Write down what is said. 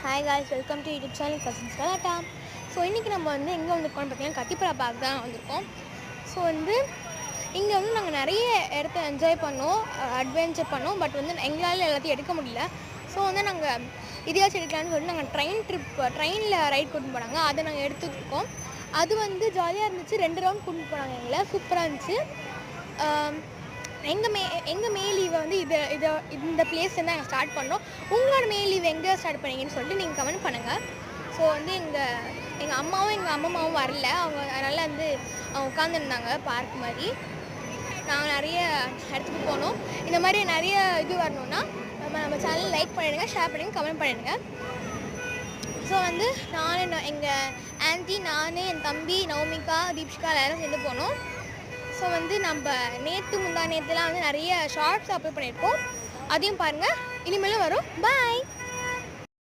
Hi guys, welcome to YouTube channel cousins கலாட்டா. So இன்றைக்கி நம்ம வந்து எங்கே வந்திருக்கோம்னு பார்த்தீங்கன்னா கத்திப்பரா பார்க் தான் வந்திருக்கோம். ஸோ வந்து இங்கே வந்து நாங்கள் நிறைய இடத்த என்ஜாய் பண்ணோம், அட்வென்ச்சர் பண்ணோம். பட் வந்து எங்களால் எல்லாத்தையும் எடுக்க முடியல. ஸோ வந்து நாங்கள் இதையாச்சும் எடுக்கலான்னு சொல்லிட்டு நாங்கள் ட்ரெயினில் ரைட் கூட்டின்னு போனாங்க. அதை நாங்கள் எடுத்துருக்கோம். அது வந்து ஜாலியாக இருந்துச்சு. 2 ரவுண்ட் கூட்டின்னு போனாங்க எங்களை. சூப்பராக இருந்துச்சு. எங்கள் மே லீவை வந்து இந்த பிளேஸ் தான் நாங்கள் ஸ்டார்ட் பண்ணோம். உங்களோட மே லீவ் எங்கே ஸ்டார்ட் பண்ணீங்கன்னு சொல்லிட்டு நீங்கள் கமெண்ட் பண்ணுங்கள். ஸோ வந்து எங்கள் அம்மாவும் எங்கள் அம்மாவும் வரல. அவங்க அதனால் வந்து அவங்க உட்காந்துருந்தாங்க பார்க் மாதிரி. நாங்கள் நிறைய இடத்துக்கு போனோம். இந்த மாதிரி நிறைய இது வரணுன்னா நம்ம சேனல் லைக் பண்ணிடுங்க, ஷேர் பண்ணிடுங்க, கமெண்ட் பண்ணிடுங்க. ஸோ வந்து எங்கள் ஆன்ட்டி, நான், என் தம்பி நவமிகா, தீப்ஷிகா எல்லாரும் சேர்ந்து போனோம். ஸோ வந்து நம்ம முந்தா நேற்றுலாம் வந்து நிறைய ஷார்ட்ஸ் அப்லோட் பண்ணியிருக்கோம். அதையும் பாருங்கள். இனிமேலும் வரும். பாய்.